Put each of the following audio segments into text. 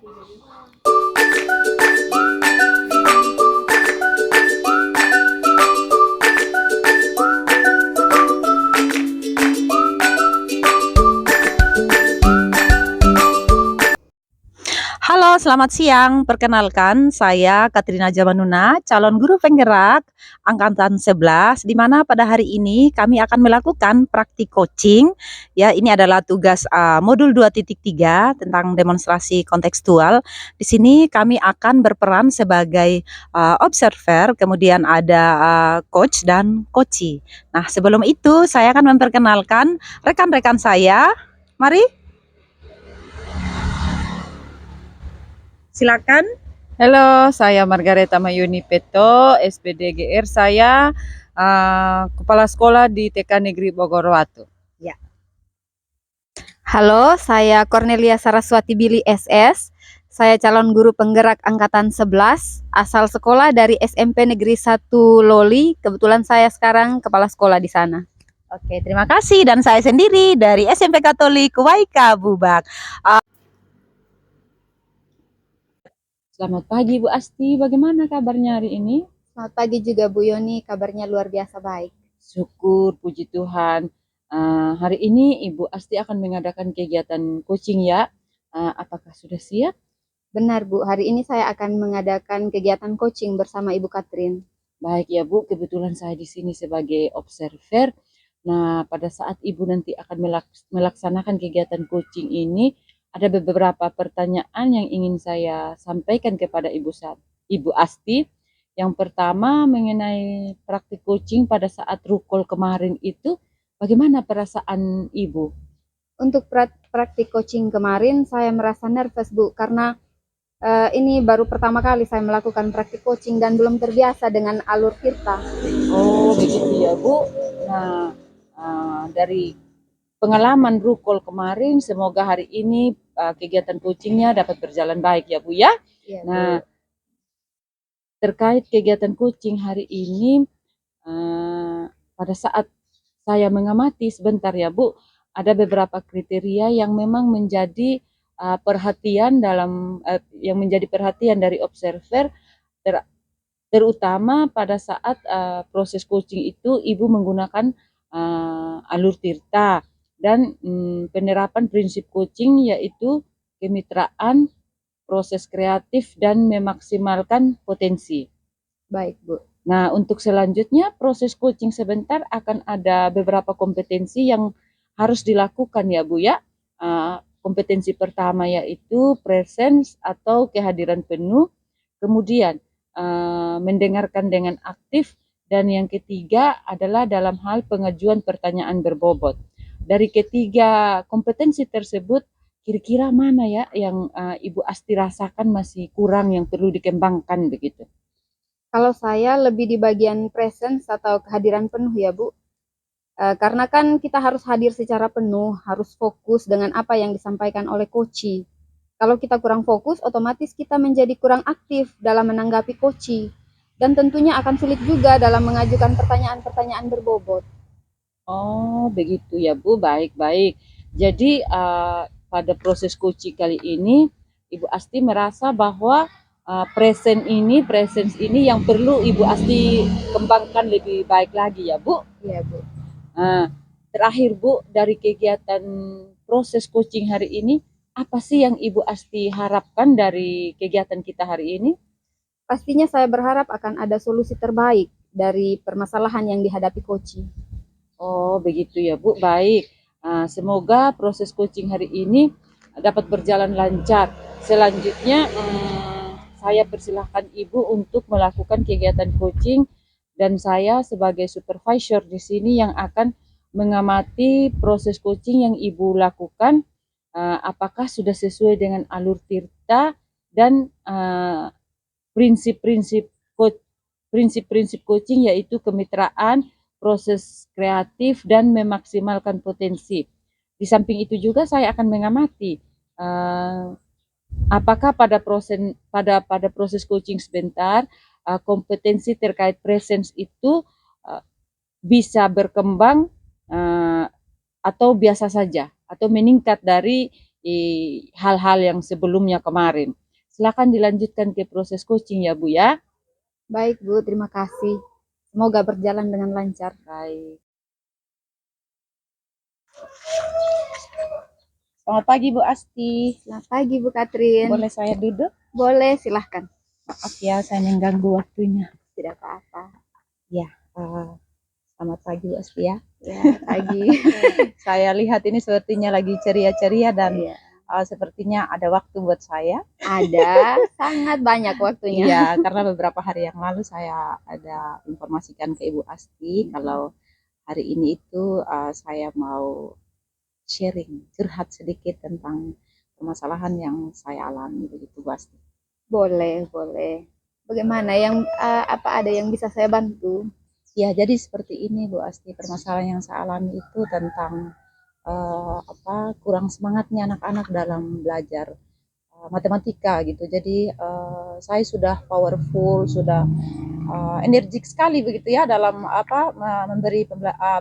Halo, selamat siang. Perkenalkan, saya Katrina Jamanuna, calon guru penggerak angkatan 11, di mana pada hari ini kami akan melakukan praktik coaching. Ya, ini adalah tugas modul 2.3 tentang demonstrasi kontekstual. Di sini kami akan berperan sebagai observer, kemudian ada coach dan coachee. Nah, sebelum itu saya akan memperkenalkan rekan-rekan saya. Mari, silakan. Halo, saya Margareta Mayuni Peto, SPDGR. Saya Kepala Sekolah di TK Negeri Bogorwatu. Ya. Halo, saya Cornelia Saraswati Billy SS. Saya calon guru penggerak angkatan 11, asal sekolah dari SMP Negeri 1 Loli. Kebetulan saya sekarang kepala sekolah di sana. Oke, terima kasih. Dan saya sendiri dari SMP Katolik Waika Bubak. Selamat pagi Bu Asti, bagaimana kabarnya hari ini? Selamat pagi juga Bu Yoni, kabarnya luar biasa baik. Syukur, puji Tuhan. Hari ini Ibu Asti akan mengadakan kegiatan coaching ya. Apakah sudah siap? Benar Bu, hari ini saya akan mengadakan kegiatan coaching bersama Ibu Katrin. Baik ya Bu, kebetulan saya di sini sebagai observer. Nah, pada saat Ibu nanti akan melaksanakan kegiatan coaching ini, ada beberapa pertanyaan yang ingin saya sampaikan kepada Ibu Asti. Yang pertama mengenai praktik coaching pada saat rukol kemarin itu, bagaimana perasaan Ibu? Untuk praktik coaching kemarin saya merasa nervous Bu, karena ini baru pertama kali saya melakukan praktik coaching dan belum terbiasa dengan alur tirta. Oh, begitu ya Bu. Nah, dari pengalaman rukol kemarin, semoga hari ini kegiatan coachingnya dapat berjalan baik ya Bu ya. Ya, Nah, terkait kegiatan coaching hari ini, pada saat saya mengamati sebentar ya Bu, ada beberapa kriteria yang memang menjadi perhatian yang menjadi perhatian dari observer, terutama pada saat proses coaching itu Ibu menggunakan alur tirta dan penerapan prinsip coaching yaitu kemitraan, proses kreatif, dan memaksimalkan potensi. Baik Bu. Nah, untuk selanjutnya proses coaching sebentar akan ada beberapa kompetensi yang harus dilakukan ya Bu ya. Kompetensi pertama yaitu presence atau kehadiran penuh, kemudian mendengarkan dengan aktif, dan yang ketiga adalah dalam hal pengajuan pertanyaan berbobot. Dari ketiga kompetensi tersebut, kira-kira mana ya yang Ibu Asti rasakan masih kurang, yang perlu dikembangkan begitu? Kalau saya lebih di bagian presence atau kehadiran penuh ya Bu. Karena kan kita harus hadir secara penuh, harus fokus dengan apa yang disampaikan oleh coachee. Kalau kita kurang fokus, otomatis kita menjadi kurang aktif dalam menanggapi coachee. Dan tentunya akan sulit juga dalam mengajukan pertanyaan-pertanyaan berbobot. Oh, begitu ya Bu, baik-baik. Jadi pada proses coaching kali ini, Ibu Asti merasa bahwa presence ini yang perlu Ibu Asti kembangkan lebih baik lagi ya Bu. Iya Bu. Terakhir Bu, dari kegiatan proses coaching hari ini, apa sih yang Ibu Asti harapkan dari kegiatan kita hari ini? Pastinya saya berharap akan ada solusi terbaik dari permasalahan yang dihadapi coachee. Oh, begitu ya Bu, baik. Semoga proses coaching hari ini dapat berjalan lancar. Selanjutnya, saya persilahkan Ibu untuk melakukan kegiatan coaching, dan saya sebagai supervisor di sini yang akan mengamati proses coaching yang Ibu lakukan, apakah sudah sesuai dengan alur tirta dan prinsip-prinsip coaching, yaitu kemitraan, proses kreatif, dan memaksimalkan potensi. Di samping itu juga saya akan mengamati apakah pada proses coaching sebentar kompetensi terkait presence itu bisa berkembang atau biasa saja, atau meningkat dari hal-hal yang sebelumnya kemarin. Silakan dilanjutkan ke proses coaching ya Bu ya. Baik Bu, terima kasih. Semoga berjalan dengan lancar. Baik. Selamat pagi Bu Asti. Selamat pagi Bu Katrin. Boleh saya duduk? Boleh, silahkan. Maaf ya, saya mengganggu waktunya. Tidak apa-apa. Ya, selamat pagi Bu Asti ya. Ya, pagi. Saya lihat ini sepertinya lagi ceria-ceria dan Iya. sepertinya ada waktu buat saya. Ada, sangat banyak waktunya. Iya, karena beberapa hari yang lalu saya ada informasikan ke Ibu Asti kalau hari ini itu saya mau sharing, curhat sedikit tentang permasalahan yang saya alami begitu Bu Asti. Boleh, boleh. Bagaimana apa ada yang bisa saya bantu? Ya, jadi seperti ini Bu Asti, permasalahan yang saya alami itu tentang kurang semangatnya anak-anak dalam belajar matematika gitu. Jadi saya sudah powerful, sudah energik sekali begitu ya dalam memberi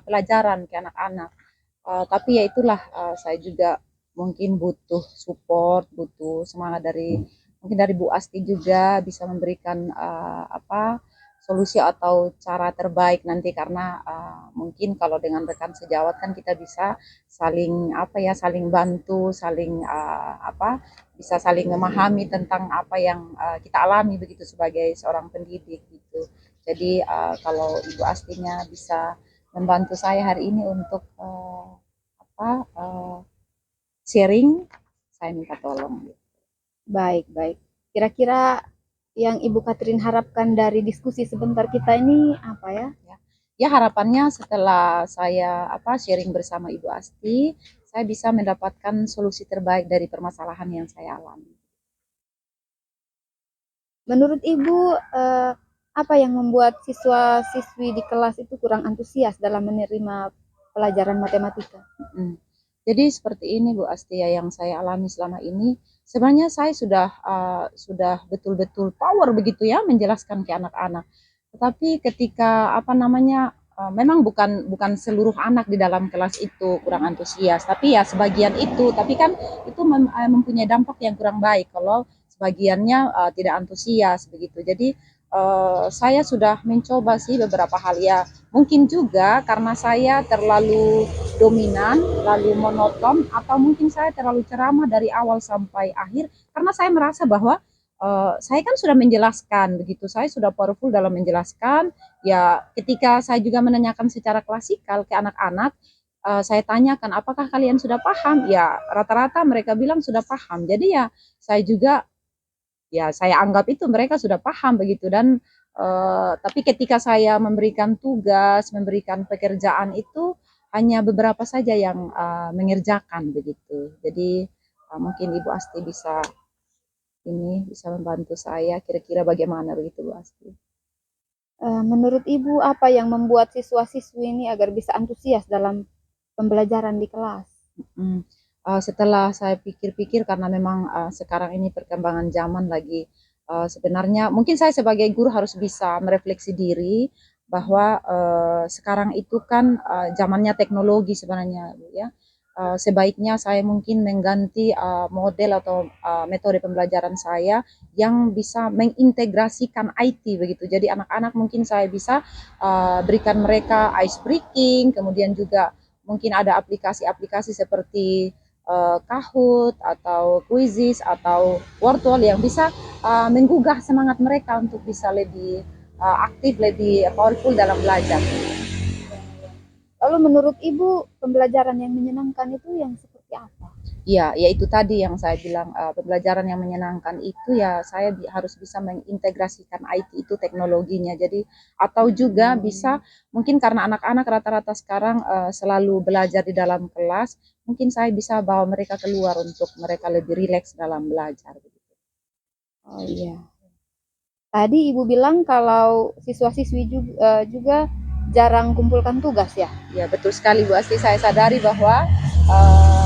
pelajaran ke anak-anak. Tapi ya itulah saya juga mungkin butuh support, butuh semangat dari mungkin dari Bu Asti juga bisa memberikan solusi atau cara terbaik nanti karena mungkin kalau dengan rekan sejawat kan kita bisa saling saling bantu, saling bisa saling memahami tentang apa yang kita alami begitu sebagai seorang pendidik gitu. Jadi kalau Ibu Astinya bisa membantu saya hari ini untuk sharing, saya minta tolong. Baik, baik. Kira-kira yang Ibu Katrin harapkan dari diskusi sebentar kita ini apa ya? Ya harapannya setelah saya sharing bersama Ibu Asti, saya bisa mendapatkan solusi terbaik dari permasalahan yang saya alami. Menurut Ibu, apa yang membuat siswa-siswi di kelas itu kurang antusias dalam menerima pelajaran matematika? Jadi seperti ini Bu Asti ya yang saya alami selama ini. Sebenarnya saya sudah betul-betul power begitu ya menjelaskan ke anak-anak. Tetapi ketika memang bukan seluruh anak di dalam kelas itu kurang antusias, tapi ya sebagian itu. Tapi kan itu mempunyai dampak yang kurang baik kalau sebagiannya tidak antusias begitu. Jadi saya sudah mencoba sih beberapa hal ya. Mungkin juga karena saya terlalu dominan, lalu monoton, atau mungkin saya terlalu ceramah dari awal sampai akhir, karena saya merasa bahwa saya kan sudah menjelaskan begitu, saya sudah powerful dalam menjelaskan. Ya, ketika saya juga menanyakan secara klasikal ke anak-anak, saya tanyakan apakah kalian sudah paham? Ya, rata-rata mereka bilang sudah paham. Jadi ya, saya anggap itu mereka sudah paham begitu dan tapi ketika saya memberikan tugas, memberikan pekerjaan itu hanya beberapa saja yang mengerjakan begitu. Jadi mungkin Ibu Asti bisa membantu saya kira-kira bagaimana begitu Bu Asti. Menurut Ibu, apa yang membuat siswa-siswi ini agar bisa antusias dalam pembelajaran di kelas? Setelah saya pikir-pikir karena memang sekarang ini perkembangan zaman lagi sebenarnya mungkin saya sebagai guru harus bisa merefleksi diri bahwa sekarang itu kan zamannya teknologi sebenarnya ya. Sebaiknya saya mungkin mengganti model atau metode pembelajaran saya yang bisa mengintegrasikan IT begitu. Jadi anak-anak mungkin saya bisa berikan mereka ice breaking, kemudian juga mungkin ada aplikasi-aplikasi seperti Kahoot atau Quizizz atau Wordwall yang bisa menggugah semangat mereka untuk bisa lebih aktif, lebih powerful dalam belajar. Lalu menurut Ibu, pembelajaran yang menyenangkan itu yang seperti apa? Ya, itu tadi yang saya bilang pembelajaran yang menyenangkan itu ya saya harus bisa mengintegrasikan IT itu teknologinya. Jadi atau juga bisa mungkin karena anak-anak rata-rata sekarang selalu belajar di dalam kelas, mungkin saya bisa bawa mereka keluar untuk mereka lebih rileks dalam belajar. Oh iya. Tadi Ibu bilang kalau siswa-siswi juga jarang kumpulkan tugas ya? Ya betul sekali Bu Asti, saya sadari bahwa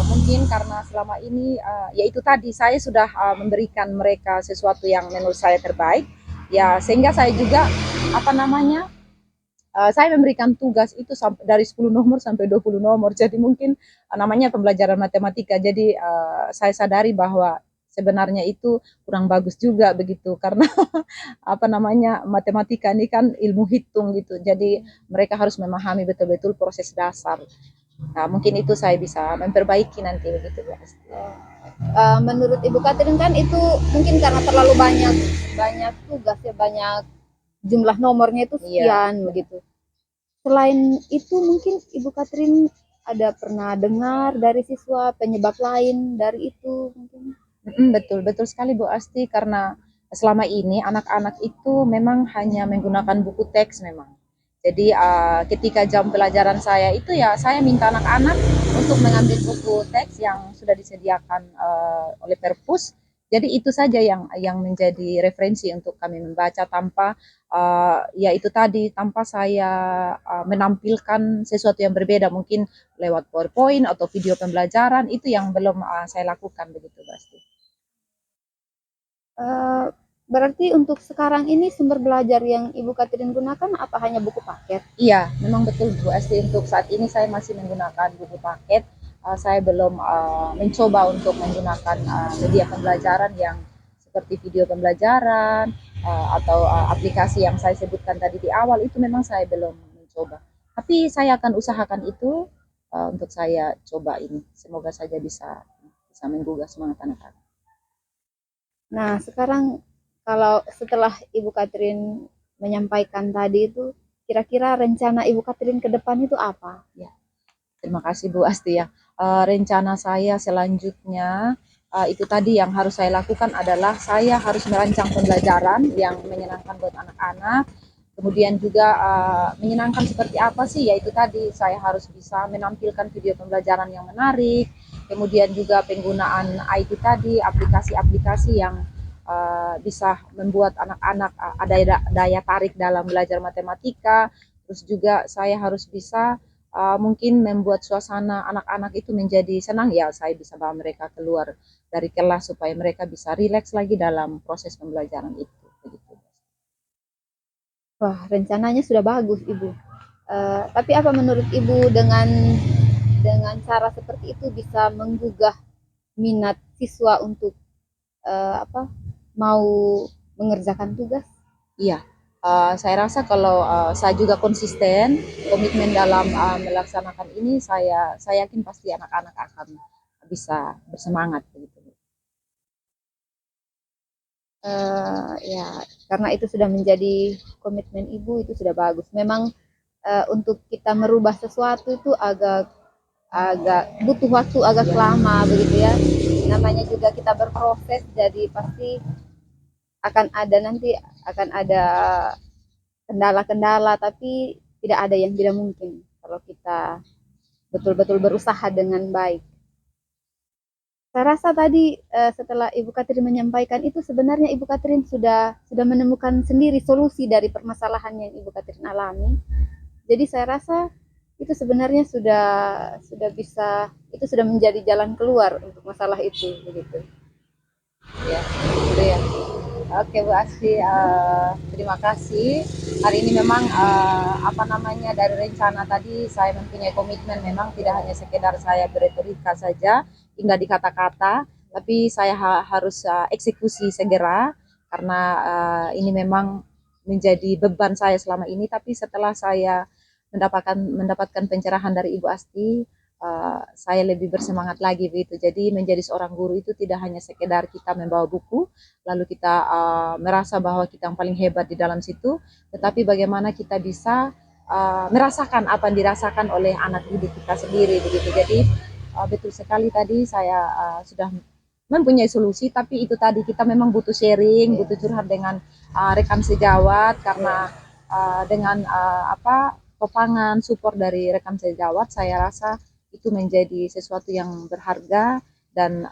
mungkin karena selama ini ya itu tadi saya sudah memberikan mereka sesuatu yang menurut saya terbaik ya sehingga saya juga saya memberikan tugas itu sampai dari 10 nomor sampai 20 nomor. Jadi mungkin namanya pembelajaran matematika. Jadi saya sadari bahwa sebenarnya itu kurang bagus juga begitu karena apa namanya matematika ini kan ilmu hitung gitu. Jadi mereka harus memahami betul-betul proses dasar. Nah, mungkin itu saya bisa memperbaiki nanti begitu Bu Asti. Menurut Ibu Catherine kan itu mungkin karena terlalu banyak banyak tugas ya, banyak jumlah nomornya itu Iya. sekian begitu. Selain itu mungkin Ibu Catherine ada pernah dengar dari siswa penyebab lain dari itu mungkin? Betul, betul sekali Bu Asti karena selama ini anak-anak itu memang hanya menggunakan buku teks memang. Jadi ketika jam pelajaran saya itu ya saya minta anak-anak untuk mengambil buku teks yang sudah disediakan oleh Perpus. Jadi itu saja yang menjadi referensi untuk kami membaca tanpa ya itu tadi tanpa saya menampilkan sesuatu yang berbeda mungkin lewat PowerPoint atau video pembelajaran itu yang belum saya lakukan begitu pasti. Berarti untuk sekarang ini sumber belajar yang Ibu Catherine gunakan apa hanya buku paket? Iya, memang betul Bu Esti. Untuk saat ini saya masih menggunakan buku paket. Saya belum mencoba untuk menggunakan media pembelajaran yang seperti video pembelajaran atau aplikasi yang saya sebutkan tadi di awal itu memang saya belum mencoba. Tapi saya akan usahakan itu untuk saya coba ini. Semoga saja bisa bisa menggugah semangat anak-anak. Nah, sekarang kalau setelah Ibu Catherine menyampaikan tadi itu, kira-kira rencana Ibu Catherine ke depan itu apa? Ya. Terima kasih Bu Asti ya. Rencana saya selanjutnya itu tadi yang harus saya lakukan adalah saya harus merancang pembelajaran yang menyenangkan buat anak-anak. Kemudian juga menyenangkan seperti apa sih? Yaitu tadi saya harus bisa menampilkan video pembelajaran yang menarik. Kemudian juga penggunaan IT tadi, aplikasi-aplikasi yang bisa membuat anak-anak ada daya tarik dalam belajar matematika. Terus juga saya harus bisa mungkin membuat suasana anak-anak itu menjadi senang ya saya bisa bawa mereka keluar dari kelas supaya mereka bisa rileks lagi dalam proses pembelajaran itu begitu. Wah, rencananya sudah bagus, Ibu. Tapi apa menurut Ibu dengan cara seperti itu bisa menggugah minat siswa untuk apa mau mengerjakan tugas? Iya, saya rasa kalau saya juga konsisten komitmen dalam melaksanakan ini saya yakin pasti anak-anak akan bisa bersemangat begitu. Ya, karena itu sudah menjadi komitmen Ibu itu sudah bagus. Memang untuk kita merubah sesuatu itu agak agak butuh waktu agak lama begitu ya. Namanya juga kita berproses, jadi pasti akan ada kendala-kendala, tapi tidak ada yang tidak mungkin kalau kita betul-betul berusaha dengan baik. Saya rasa tadi setelah Ibu Catherine menyampaikan itu sebenarnya Ibu Catherine sudah menemukan sendiri solusi dari permasalahan yang Ibu Catherine alami. Jadi saya rasa itu sebenarnya sudah menjadi jalan keluar untuk masalah itu begitu. Ya, gitu ya. Oke Bu Asti, terima kasih. Hari ini memang apa namanya dari rencana tadi saya mempunyai komitmen memang tidak hanya sekedar saya beretorika saja hingga di kata-kata, tapi saya harus eksekusi segera karena ini memang menjadi beban saya selama ini. Tapi setelah saya mendapatkan pencerahan dari Ibu Asti, saya lebih bersemangat lagi begitu. Jadi menjadi seorang guru itu tidak hanya sekedar kita membawa buku, lalu kita merasa bahwa kita yang paling hebat di dalam situ, tetapi bagaimana kita bisa merasakan apa yang dirasakan oleh anak didik kita sendiri begitu. Jadi betul sekali tadi saya sudah mempunyai solusi, tapi itu tadi kita memang butuh sharing, butuh curhat dengan rekan sejawat karena dengan apa topangan support dari rekan sejawat, saya rasa itu menjadi sesuatu yang berharga dan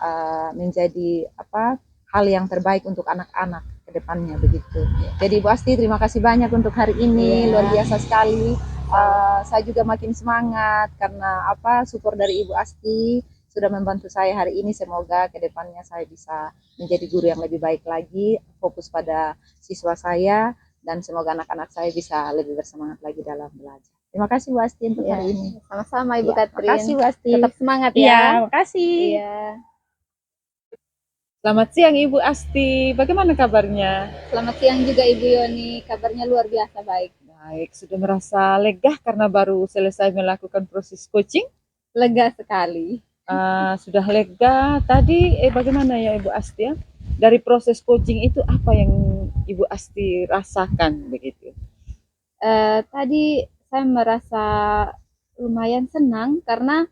menjadi apa hal yang terbaik untuk anak-anak ke depannya begitu. Jadi Bu Asti terima kasih banyak untuk hari ini, luar biasa sekali. Saya juga makin semangat karena apa support dari Ibu Asti sudah membantu saya hari ini. Semoga ke depannya saya bisa menjadi guru yang lebih baik lagi, fokus pada siswa saya dan semoga anak-anak saya bisa lebih bersemangat lagi dalam belajar. Terima kasih Bu Asti untuk Ya, hari ini. sama-sama Ibu Ya, Katrin. makasih Bu Asti. Tetap semangat Iya, ya. makasih. Iya. Selamat siang Ibu Asti, bagaimana kabarnya? Selamat siang juga Ibu Yoni, kabarnya luar biasa baik. Baik, sudah merasa lega karena baru selesai melakukan proses coaching? Lega sekali. Sudah lega. Tadi bagaimana ya Ibu Asti ya? Dari proses coaching itu apa yang Ibu Asti rasakan begitu? Tadi saya merasa lumayan senang karena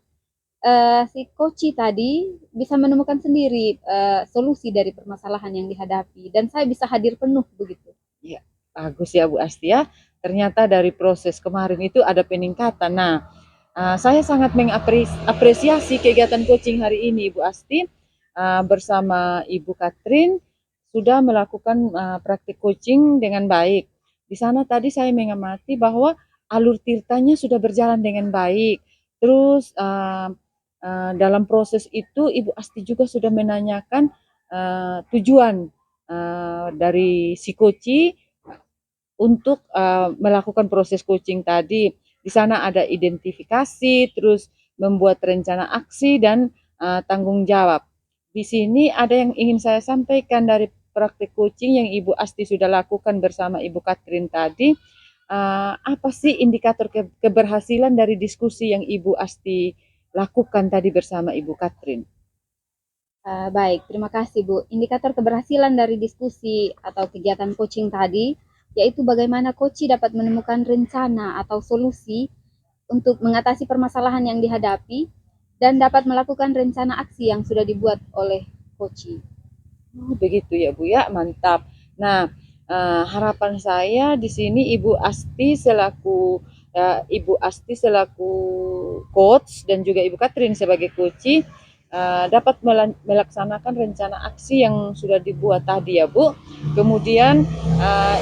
si coach tadi bisa menemukan sendiri solusi dari permasalahan yang dihadapi dan saya bisa hadir penuh begitu. Ya, bagus ya Bu Asti ya. Ternyata dari proses kemarin itu ada peningkatan. Nah, saya sangat mengapresiasi kegiatan coaching hari ini Bu Asti bersama Ibu Katrin sudah melakukan praktik coaching dengan baik. Di sana tadi saya mengamati bahwa alur tirtanya sudah berjalan dengan baik. Terus dalam proses itu Ibu Asti juga sudah menanyakan tujuan dari si coach untuk melakukan proses coaching tadi. Di sana ada identifikasi, terus membuat rencana aksi dan tanggung jawab. Di sini ada yang ingin saya sampaikan dari praktik coaching yang Ibu Asti sudah lakukan bersama Ibu Katrin tadi. Apa sih indikator keberhasilan dari diskusi yang Ibu Asti lakukan tadi bersama Ibu Katrin? Baik, terima kasih Bu. Indikator keberhasilan dari diskusi atau kegiatan coaching tadi, yaitu bagaimana coach dapat menemukan rencana atau solusi untuk mengatasi permasalahan yang dihadapi dan dapat melakukan rencana aksi yang sudah dibuat oleh coach. Oh, begitu ya Bu ya, mantap. Nah, harapan saya di sini Ibu Asti selaku coach dan juga Ibu Katrin sebagai coach dapat melaksanakan rencana aksi yang sudah dibuat tadi ya Bu. Kemudian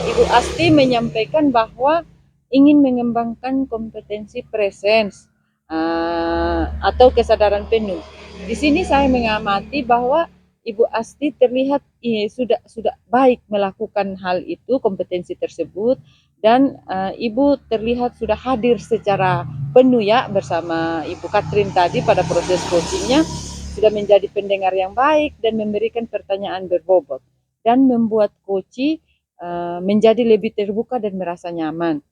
Ibu Asti menyampaikan bahwa ingin mengembangkan kompetensi presence atau kesadaran penuh. Di sini saya mengamati bahwa Ibu Asti terlihat sudah baik melakukan hal itu, kompetensi tersebut, dan Ibu terlihat sudah hadir secara penuh ya bersama Ibu Katrin tadi pada proses coachingnya, sudah menjadi pendengar yang baik dan memberikan pertanyaan berbobot dan membuat coach menjadi lebih terbuka dan merasa nyaman.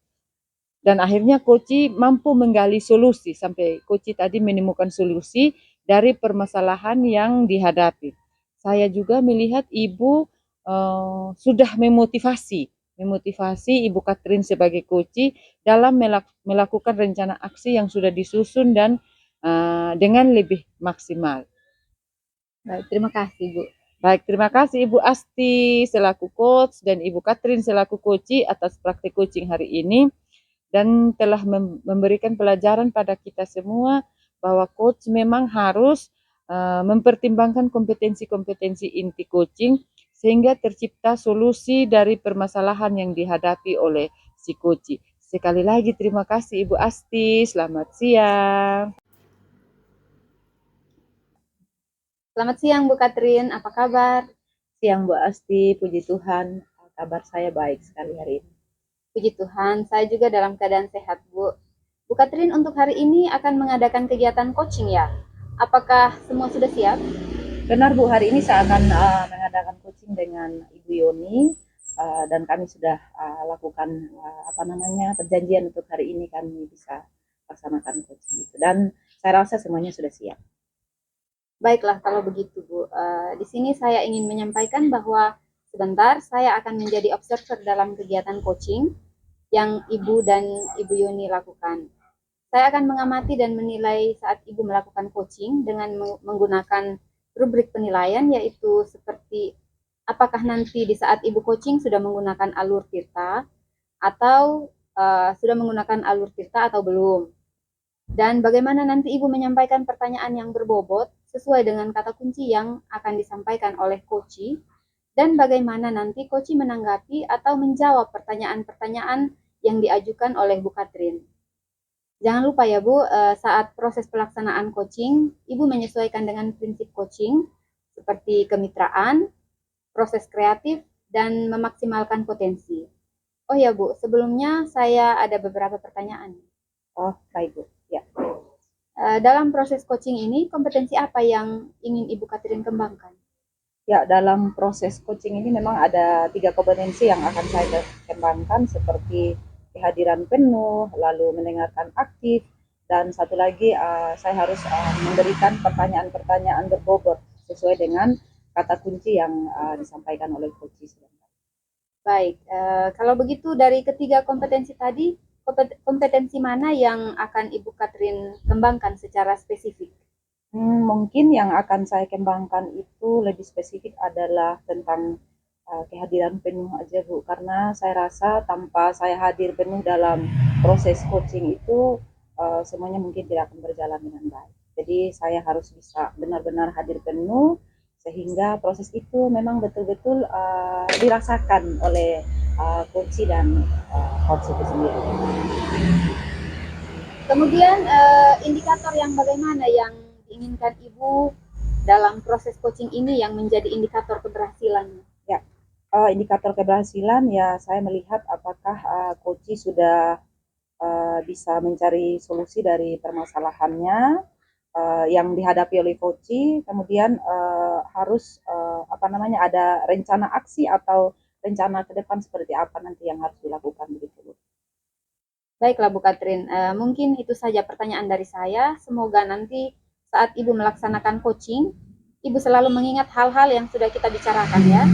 Dan akhirnya coach mampu menggali solusi sampai coach tadi menemukan solusi dari permasalahan yang dihadapi. Saya juga melihat Ibu sudah memotivasi Ibu Katrin sebagai coach dalam melakukan rencana aksi yang sudah disusun dan dengan lebih maksimal. Baik, terima kasih Bu. Baik, terima kasih Ibu Asti selaku coach dan Ibu Katrin selaku coach atas praktik coaching hari ini dan telah memberikan pelajaran pada kita semua bahwa coach memang harus mempertimbangkan kompetensi-kompetensi inti coaching sehingga tercipta solusi dari permasalahan yang dihadapi oleh si coach. Sekali lagi terima kasih Ibu Asti, selamat siang. Selamat siang Bu Katrin, apa kabar? Siang Bu Asti, puji Tuhan, kabar saya baik sekali hari ini. Puji Tuhan, saya juga dalam keadaan sehat Bu. Bu Katrin untuk hari ini akan mengadakan kegiatan coaching ya? Apakah semua sudah siap? Benar Bu, hari ini saya akan mengadakan coaching dengan Ibu Yoni dan kami sudah lakukan perjanjian untuk hari ini kami bisa laksanakan coaching itu dan saya rasa semuanya sudah siap. Baiklah kalau begitu Bu. Di sini saya ingin menyampaikan bahwa sebentar saya akan menjadi observer dalam kegiatan coaching yang Ibu dan Ibu Yoni lakukan. Saya akan mengamati dan menilai saat Ibu melakukan coaching dengan menggunakan rubrik penilaian yaitu seperti apakah nanti di saat Ibu coaching sudah menggunakan alur tirta atau sudah menggunakan alur tirta atau belum. Dan bagaimana nanti Ibu menyampaikan pertanyaan yang berbobot sesuai dengan kata kunci yang akan disampaikan oleh coach dan bagaimana nanti coach menanggapi atau menjawab pertanyaan-pertanyaan yang diajukan oleh Bu Katrin. Jangan lupa ya Bu, saat proses pelaksanaan coaching, Ibu menyesuaikan dengan prinsip coaching seperti kemitraan, proses kreatif, dan memaksimalkan potensi. Oh ya Bu, sebelumnya saya ada beberapa pertanyaan. Oh, baik Bu. Ya. Dalam proses coaching ini, kompetensi apa yang ingin Ibu Katrin kembangkan? Ya, dalam proses coaching ini memang ada 3 kompetensi yang akan saya kembangkan seperti kehadiran penuh, lalu mendengarkan aktif, dan satu lagi saya harus memberikan pertanyaan-pertanyaan berbobot sesuai dengan kata kunci yang disampaikan oleh coach. Baik, kalau begitu dari ketiga kompetensi tadi, kompetensi mana yang akan Ibu Katrin kembangkan secara spesifik? Mungkin yang akan saya kembangkan itu lebih spesifik adalah tentang kehadiran penuh aja Bu, karena saya rasa tanpa saya hadir penuh dalam proses coaching itu semuanya mungkin tidak akan berjalan dengan baik. Jadi saya harus bisa benar-benar hadir penuh sehingga proses itu memang betul-betul dirasakan oleh coach dan coach itu sendiri. Kemudian indikator yang bagaimana yang diinginkan Ibu dalam proses coaching ini yang menjadi indikator keberhasilannya? Ya, indikator keberhasilan ya saya melihat apakah coach sudah bisa mencari solusi dari permasalahannya yang dihadapi oleh coach, kemudian harus apa namanya ada rencana aksi atau rencana ke depan seperti apa nanti yang harus dilakukan begitu. Baiklah Bu Katrin, mungkin itu saja pertanyaan dari saya. Semoga nanti saat Ibu melaksanakan coaching, Ibu selalu mengingat hal-hal yang sudah kita bicarakan ya.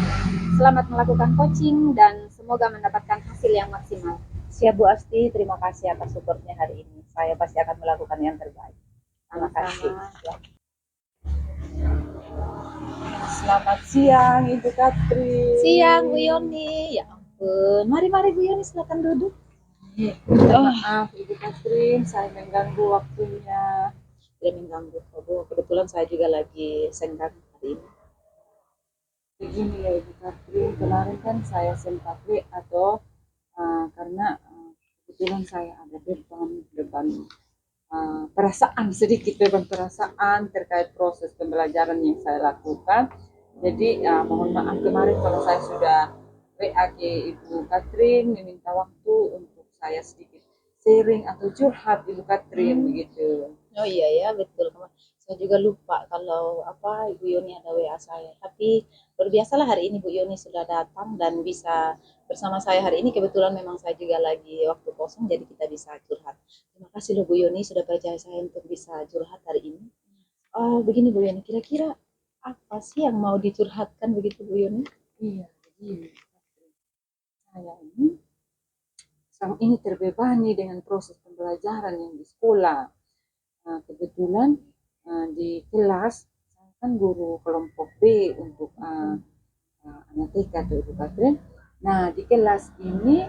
Selamat melakukan coaching dan semoga mendapatkan hasil yang maksimal. Siap Bu Asti, terima kasih atas supportnya hari ini. Saya pasti akan melakukan yang terbaik. Terima kasih. Selamat siang Ibu Katrin. Siang Bu Yoni, ya ampun. Mari Bu Yoni silakan duduk. Maaf Ibu Katrin, saya mengganggu waktunya. Tidak mengganggu, kebetulan saya juga lagi senggang hari ini. Begini ya Ibu Katrin, kemarin kan saya sempat atau karena kebetulan saya ada beban perasaan sedikit beban perasaan terkait proses pembelajaran yang saya lakukan. Jadi mohon maaf kemarin kalau saya sudah WA ke Ibu Katrin meminta waktu untuk saya sedikit sharing atau curhat Ibu Katrin begitu. Oh iya ya, betul. Saya juga lupa kalau apa Ibu Yoni ada WA saya. Tapi berbiasalah hari ini Bu Yoni sudah datang dan bisa bersama saya hari ini. Kebetulan memang saya juga lagi waktu kosong, jadi kita bisa curhat. Terima kasih loh Bu Yoni sudah percaya saya untuk bisa curhat hari ini. Oh, begini Bu Yoni, kira-kira apa sih yang mau dicurhatkan begitu Bu Yoni? Iya, begini. Saya ini terbebani dengan proses pembelajaran yang di sekolah. Kebetulan di kelas saya kan guru kelompok B untuk anak TK atau Ibu Katrin. Nah di kelas ini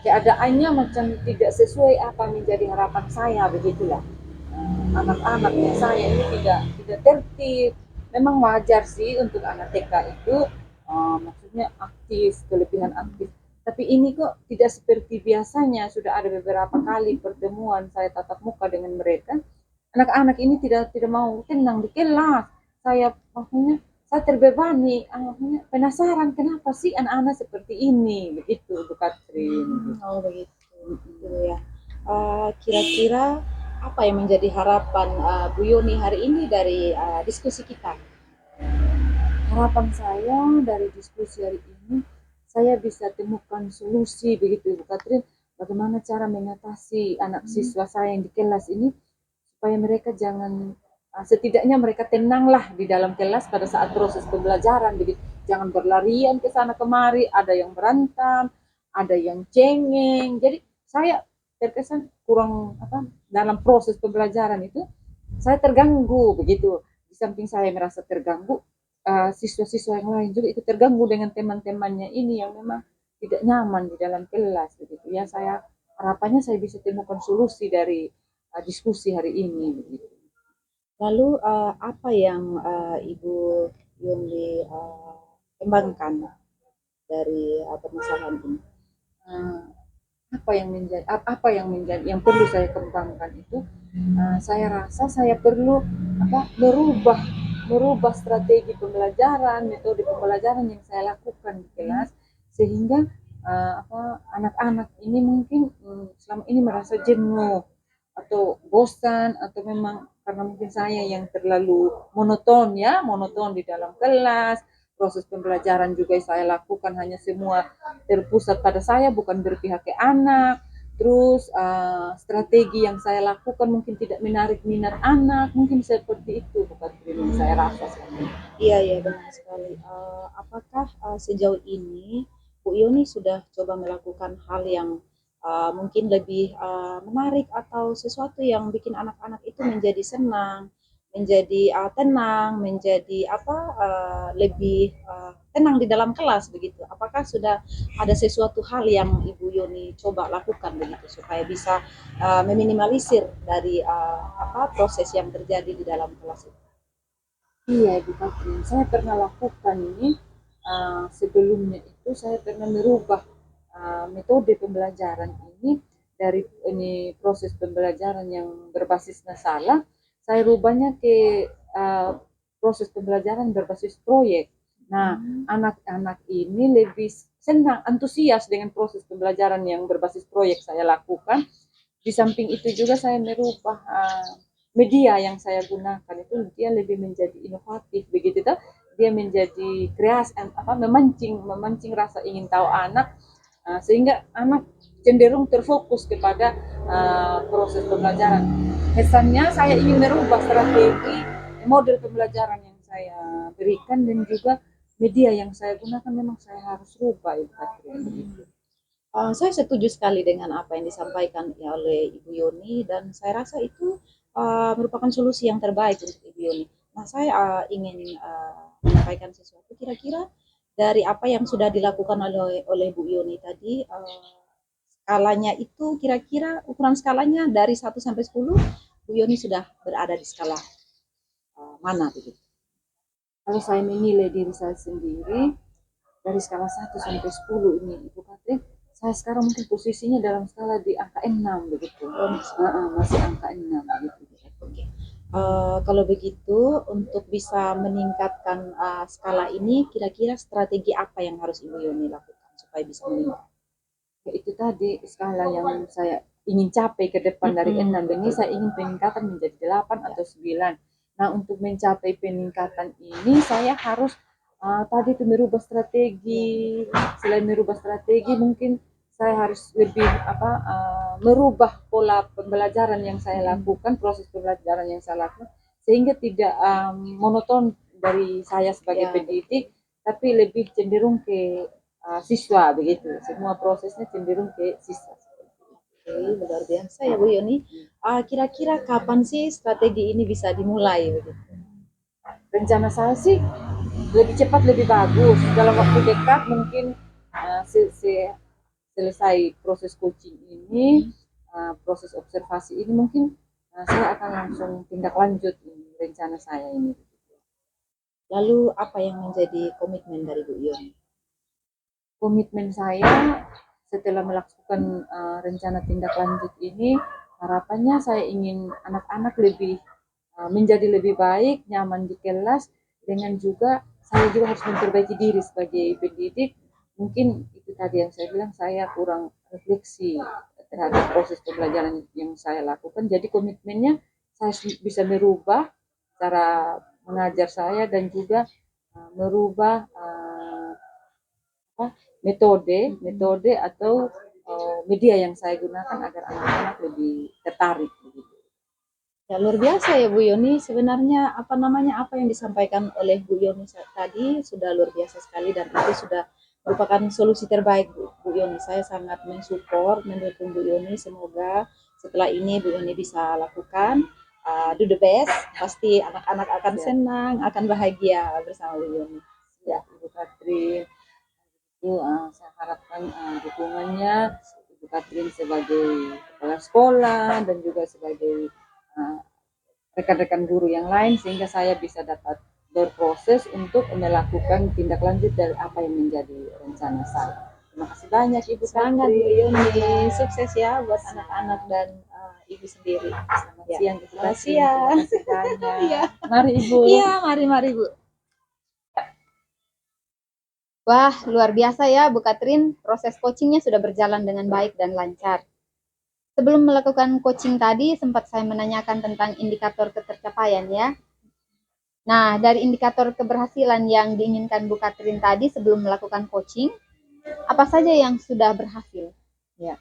keadaannya macam tidak sesuai apa menjadi harapan saya begitulah. Anak-anaknya saya ini tidak tertib. Memang wajar sih untuk anak TK itu maksudnya aktif, kelebihan aktif. Tapi ini kok tidak seperti biasanya. Sudah ada beberapa kali pertemuan saya tatap muka dengan mereka. Anak-anak ini tidak mau tenang di kelas. Maksudnya saya terbebani, penasaran kenapa sih anak-anak seperti ini, begitu Bu Katrin. Oh begitu, gitu ya. Kira-kira apa yang menjadi harapan Bu Yoni hari ini dari diskusi kita? Harapan saya dari diskusi hari ini, saya bisa temukan solusi begitu Bu Katrin, bagaimana cara mengatasi anak siswa saya yang di kelas ini, supaya mereka jangan, setidaknya mereka tenanglah di dalam kelas pada saat proses pembelajaran, begitu. Jangan berlarian ke sana kemari, ada yang berantem, ada yang cengeng. Jadi saya terkesan kurang dalam proses pembelajaran itu, saya terganggu begitu. Di samping saya merasa terganggu, siswa-siswa yang lain juga itu terganggu dengan teman-temannya ini yang memang tidak nyaman di dalam kelas begitu ya. Saya harapannya saya bisa temukan solusi dari diskusi hari ini begitu. Lalu apa yang Ibu Yuni kembangkan dari permasalahan ini? Yang perlu saya kembangkan itu, saya rasa saya perlu merubah strategi pembelajaran, metode pembelajaran yang saya lakukan di kelas, sehingga anak-anak ini mungkin selama ini merasa jenuh atau bosan, atau memang karena mungkin saya yang terlalu monoton di dalam kelas, proses pembelajaran juga saya lakukan hanya semua terpusat pada saya, bukan berpihak ke anak. Terus strategi yang saya lakukan mungkin tidak menarik minat anak, mungkin seperti itu, bukan yang saya rasa. Iya, iya benar sekali. Apakah sejauh ini Bu Yoni sudah coba melakukan hal yang mungkin lebih menarik atau sesuatu yang bikin anak-anak itu menjadi senang, menjadi tenang, menjadi lebih tenang di dalam kelas begitu? Apakah sudah ada sesuatu hal yang Ibu Yoni coba lakukan begitu supaya bisa meminimalisir dari proses yang terjadi di dalam kelas itu? Iya, Ibu Katrin. Saya pernah lakukan ini, sebelumnya itu saya pernah merubah metode pembelajaran ini dari ini proses pembelajaran yang berbasis masalah, saya rubahnya ke uh, proses pembelajaran berbasis proyek. Nah, anak-anak ini lebih senang, antusias dengan proses pembelajaran yang berbasis proyek saya lakukan. Di samping itu juga saya merubah media yang saya gunakan itu dia lebih menjadi inovatif begitu tuh, dia menjadi kreasi, memancing rasa ingin tahu anak, sehingga anak cenderung terfokus kepada proses pembelajaran. Kesannya saya ingin merubah strategi model pembelajaran yang saya berikan, dan juga media yang saya gunakan memang saya harus rubah itu. Saya setuju sekali dengan apa yang disampaikan ya oleh Ibu Yoni dan saya rasa itu merupakan solusi yang terbaik untuk Ibu Yoni. Nah, saya ingin menyampaikan sesuatu kira-kira dari apa yang sudah dilakukan oleh Bu Yoni tadi, skalanya itu kira-kira ukuran skalanya dari 1 sampai 10, Bu Yoni sudah berada di skala mana begitu? Kalau saya menilai diri saya sendiri dari skala 1 sampai 10 ini, Ibu Katrin, saya sekarang mungkin posisinya dalam skala di angka 6 begitu. Masih angka 6 begitu. Oke. Kalau begitu, untuk bisa meningkatkan skala ini, kira-kira strategi apa yang harus Ibu Yoni lakukan supaya bisa meningkat? Ya, itu tadi skala yang saya ingin capai ke depan dari 6 ini, saya ingin peningkatan menjadi 8 atau 9. Nah, untuk mencapai peningkatan ini saya harus tadi itu merubah strategi. Selain merubah strategi, mungkin saya harus lebih merubah pola pembelajaran yang saya lakukan, proses pembelajaran yang saya lakukan, sehingga tidak monoton dari saya sebagai pendidik, tapi lebih cenderung ke siswa begitu. Semua prosesnya cenderung ke siswa. Oke, luar biasa ya Bu Yoni. Kira-kira kapan sih strategi ini bisa dimulai begitu? Rencana saya sih lebih cepat lebih bagus. Dalam waktu dekat mungkin selesai proses coaching ini, proses observasi ini, mungkin saya akan langsung tindak lanjut ini, rencana saya ini. Lalu apa yang menjadi komitmen dari Bu Yoni? Komitmen saya setelah melakukan rencana tindak lanjut ini, harapannya saya ingin anak-anak lebih menjadi lebih baik, nyaman di kelas, dengan juga saya juga harus memperbaiki diri sebagai pendidik. Mungkin itu tadi yang saya bilang, saya kurang refleksi terhadap proses pembelajaran yang saya lakukan. Jadi komitmennya saya bisa merubah cara mengajar saya, dan juga merubah metode atau media yang saya gunakan agar anak-anak lebih tertarik begitu. Ya, luar biasa ya Bu Yoni. Sebenarnya apa yang disampaikan oleh Bu Yoni tadi sudah luar biasa sekali dan itu sudah merupakan solusi terbaik Bu Yoni. Saya sangat mensupport, mendukung Bu Yoni. Semoga setelah ini Bu Yoni bisa lakukan do the best. Pasti anak-anak akan senang, akan bahagia bersama Bu Yoni. Ya, Ibu Katrin, itu saya harapkan dukungannya Ibu Katrin sebagai kepala sekolah dan juga sebagai rekan-rekan guru yang lain, sehingga saya bisa dapat berproses untuk melakukan tindak lanjut dari apa yang menjadi rencana saya. Terima kasih banyak Ibu Sangat Bu Katrin. Yoni. Sukses ya buat anak-anak dan Ibu sendiri. Selamat siang Ibu Selamat Katrin. siang. Terima kasih banyak. Iya. Mari Ibu. Iya, mari Bu. Wah, luar biasa ya Bu Katrin. Proses coachingnya sudah berjalan dengan baik dan lancar. Sebelum melakukan coaching tadi, sempat saya menanyakan tentang indikator ketercapaian ya. Nah, dari indikator keberhasilan yang diinginkan Bu Katrin tadi sebelum melakukan coaching, apa saja yang sudah berhasil? Ya,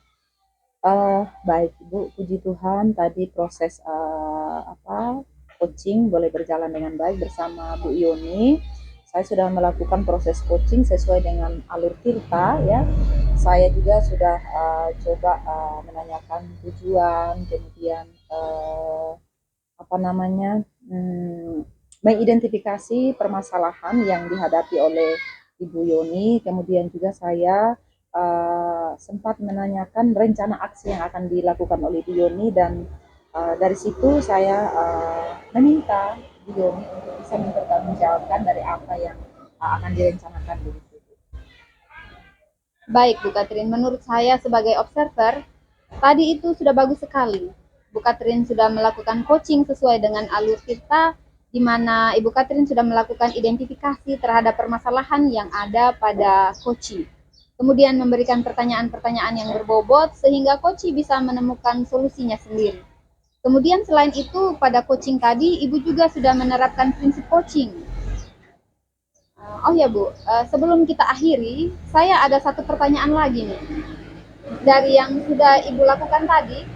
baik Ibu, puji Tuhan tadi proses coaching boleh berjalan dengan baik bersama Bu Yoni. Saya sudah melakukan proses coaching sesuai dengan alur Tirta ya. Saya juga sudah coba menanyakan tujuan, kemudian mengidentifikasi permasalahan yang dihadapi oleh Ibu Yoni. Kemudian juga saya sempat menanyakan rencana aksi yang akan dilakukan oleh Ibu Yoni, dan dari situ saya meminta Ibu Yoni untuk bisa mempertanggungjawabkan dari apa yang akan direncanakan begitu. Baik Bu Katrin, menurut saya sebagai observer, tadi itu sudah bagus sekali. Bu Katrin sudah melakukan coaching sesuai dengan alur kita, di mana Ibu Katrin sudah melakukan identifikasi terhadap permasalahan yang ada pada coaching. Kemudian memberikan pertanyaan-pertanyaan yang berbobot sehingga coaching bisa menemukan solusinya sendiri. Kemudian selain itu pada coaching tadi Ibu juga sudah menerapkan prinsip coaching. Oh ya Bu, sebelum kita akhiri, saya ada satu pertanyaan lagi nih. Dari yang sudah Ibu lakukan tadi,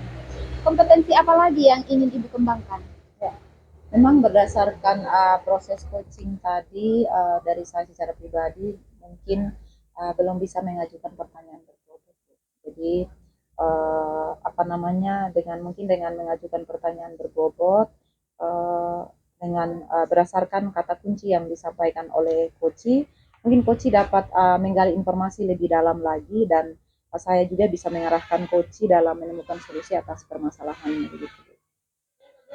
kompetensi apa lagi yang ingin Ibu kembangkan? Ya, memang berdasarkan proses coaching tadi dari saya secara pribadi mungkin belum bisa mengajukan pertanyaan tersebut. Jadi dengan mengajukan pertanyaan berbobot dengan berdasarkan kata kunci yang disampaikan oleh coach, mungkin coach dapat menggali informasi lebih dalam lagi, dan saya juga bisa mengarahkan coach dalam menemukan solusi atas permasalahan begitu.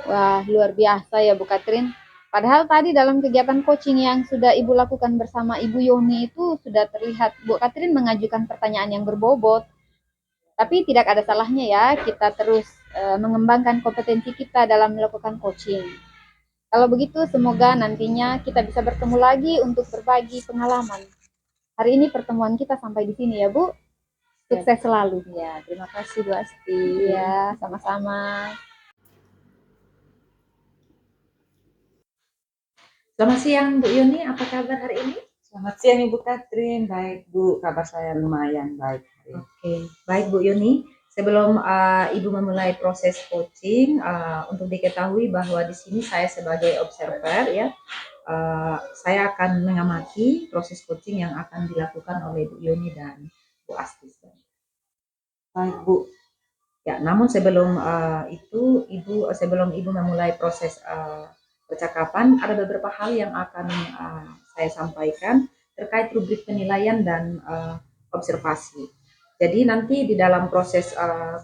Wah, luar biasa ya Bu Katrin. Padahal tadi dalam kegiatan coaching yang sudah Ibu lakukan bersama Ibu Yoni itu sudah terlihat Bu Katrin mengajukan pertanyaan yang berbobot. Tapi tidak ada salahnya ya kita terus mengembangkan kompetensi kita dalam melakukan coaching. Kalau begitu, semoga nantinya kita bisa bertemu lagi untuk berbagi pengalaman. Hari ini pertemuan kita sampai di sini ya Bu. Sukses selalu. Ya, terima kasih Bu Asti. Ya, sama-sama. Selamat siang Bu Yuni, apa kabar hari ini? Selamat siang Ibu Katrin. Baik Bu, kabar saya lumayan baik. Oke, baik Bu Yuni. Sebelum Ibu memulai proses coaching, untuk diketahui bahwa di sini saya sebagai observer ya, saya akan mengamati proses coaching yang akan dilakukan oleh Bu Yuni dan Bu Asti. Baik Bu. Ya, namun sebelum sebelum Ibu memulai proses percakapan, ada beberapa hal yang akan saya sampaikan terkait rubrik penilaian dan observasi. Jadi nanti di dalam proses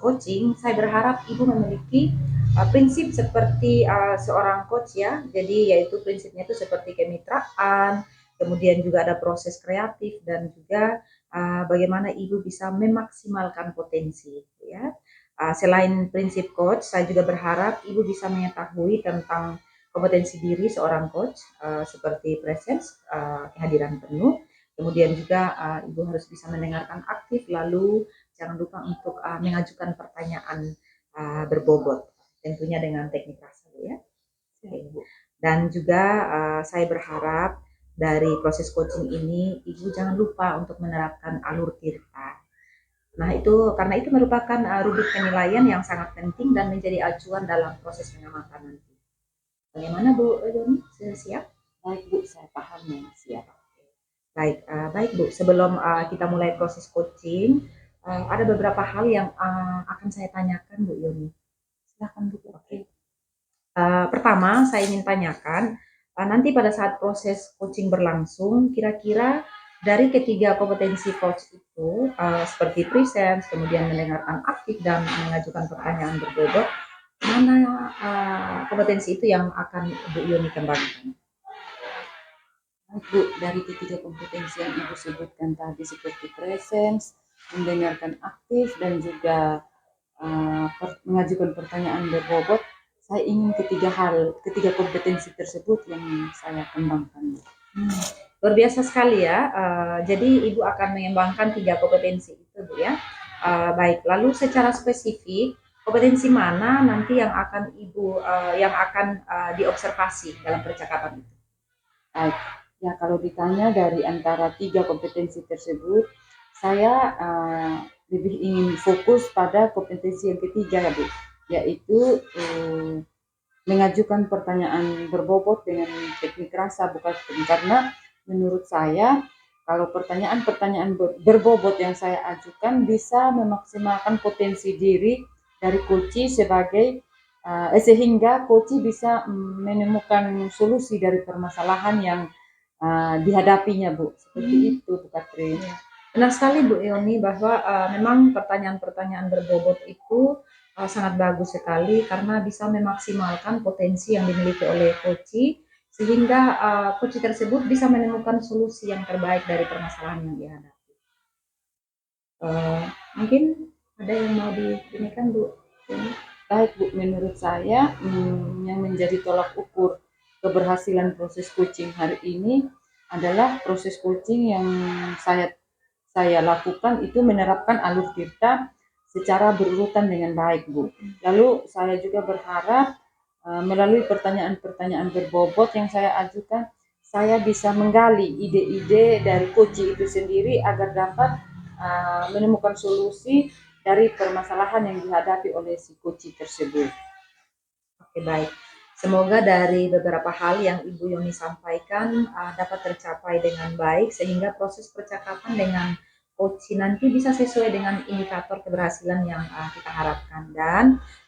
coaching, saya berharap Ibu memiliki prinsip seperti seorang coach ya. Jadi yaitu prinsipnya itu seperti kemitraan, kemudian juga ada proses kreatif, dan juga bagaimana Ibu bisa memaksimalkan potensi ya. Selain prinsip coach, saya juga berharap Ibu bisa mengetahui tentang kompetensi diri seorang coach, seperti presence, kehadiran penuh. Kemudian juga Ibu harus bisa mendengarkan aktif, lalu jangan lupa untuk mengajukan pertanyaan berbobot, tentunya dengan teknik rasa ya. Dan juga saya berharap dari proses coaching ini Ibu jangan lupa untuk menerapkan alur Tirta. Nah, karena itu merupakan rubrik penilaian yang sangat penting dan menjadi acuan dalam proses pengamatan nanti. Bagaimana Bu Yoni? Sudah siap? Baik Bu, saya paham ya, siap. Baik Bu. Sebelum kita mulai proses coaching, ada beberapa hal yang akan saya tanyakan Bu Yoni. Silakan Bu. Oke. Pertama, saya ingin tanyakan, nanti pada saat proses coaching berlangsung, kira-kira dari ketiga kompetensi coach itu, seperti presence, kemudian mendengarkan aktif, dan mengajukan pertanyaan berbobot, mana kompetensi itu yang akan Bu Yoni kembangkan? Bu, dari ketiga kompetensi yang Ibu sebutkan tadi seperti presence, mendengarkan aktif, dan juga mengajukan pertanyaan berbobot, saya ingin ketiga kompetensi tersebut yang saya kembangkan. luar biasa sekali ya. Jadi Ibu akan mengembangkan 3 kompetensi itu, Bu ya. Baik, lalu secara spesifik kompetensi mana nanti yang akan Ibu yang akan diobservasi dalam percakapan itu? Baik. Ya, kalau ditanya dari antara 3 kompetensi tersebut, saya lebih ingin fokus pada kompetensi yang ketiga ya, Bu, yaitu mengajukan pertanyaan berbobot dengan teknik rasa, bukan karena menurut saya kalau pertanyaan-pertanyaan berbobot yang saya ajukan bisa memaksimalkan potensi diri dari coach sebagai sehingga coach bisa menemukan solusi dari permasalahan yang dihadapinya, Bu. Seperti itu, Bu Katrin. Ya. Benar sekali Bu Yoni bahwa memang pertanyaan-pertanyaan berbobot itu sangat bagus sekali karena bisa memaksimalkan potensi yang dimiliki oleh coach sehingga coach tersebut bisa menemukan solusi yang terbaik dari permasalahan yang dihadapi. Mungkin ada yang mau diberikan Bu Yoni? Baik Bu, menurut saya yang menjadi tolak ukur keberhasilan proses coaching hari ini adalah proses coaching yang saya lakukan itu menerapkan alur tirta secara berurutan dengan baik, Bu. Lalu saya juga berharap melalui pertanyaan-pertanyaan berbobot yang saya ajukan, saya bisa menggali ide-ide dari coach itu sendiri agar dapat menemukan solusi dari permasalahan yang dihadapi oleh si coach tersebut. Oke, baik. Semoga dari beberapa hal yang Ibu Yoni sampaikan dapat tercapai dengan baik sehingga proses percakapan dengan coach nanti bisa sesuai dengan indikator keberhasilan yang kita harapkan. Dan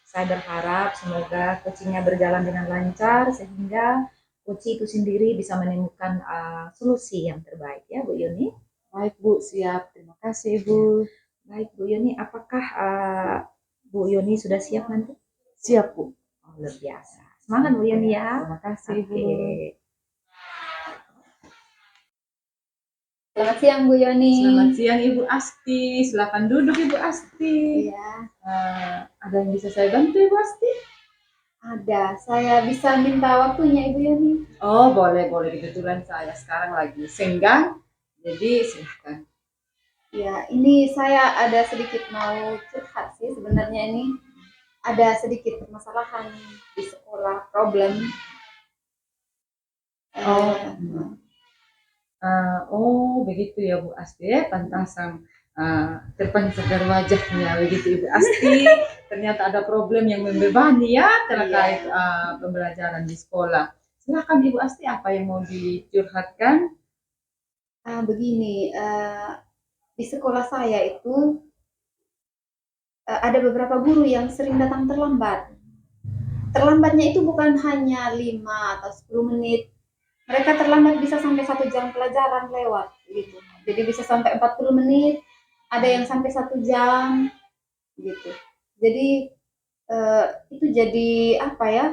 saya berharap semoga coachingnya berjalan dengan lancar sehingga coach itu sendiri bisa menemukan solusi yang terbaik ya Bu Yoni. Baik Bu, siap. Terima kasih Bu. Baik Bu Yoni, apakah Bu Yoni sudah siap nanti? Siap Bu. Oh, luar biasa. Semangat Bu Yoni ya. Terima kasih Bu. Selamat siang Bu Yoni. Selamat siang Ibu Asti. Silakan duduk Ibu Asti. Iya. Ada yang bisa saya bantu Ibu Asti? Ada. Saya bisa minta waktunya Ibu Yoni? Oh boleh. Kebetulan saya sekarang lagi senggang. Jadi silahkan. Ya, ini saya ada sedikit mau curhat sih sebenarnya ini. Ada sedikit permasalahan di sekolah, problem. Oh begitu ya Bu Asti, pantasan terpancar dari wajahnya begitu Ibu Asti. Ternyata ada problem yang membebani ya terkait pembelajaran di sekolah. Silakan Ibu Asti, apa yang mau dicurhatkan? Begini, di sekolah saya itu ada beberapa guru yang sering datang terlambat. Terlambatnya itu bukan hanya 5 atau 10 menit. Mereka terlambat bisa sampai 1 jam pelajaran lewat gitu. Jadi bisa sampai 40 menit, ada yang sampai 1 jam gitu. Jadi itu jadi apa ya?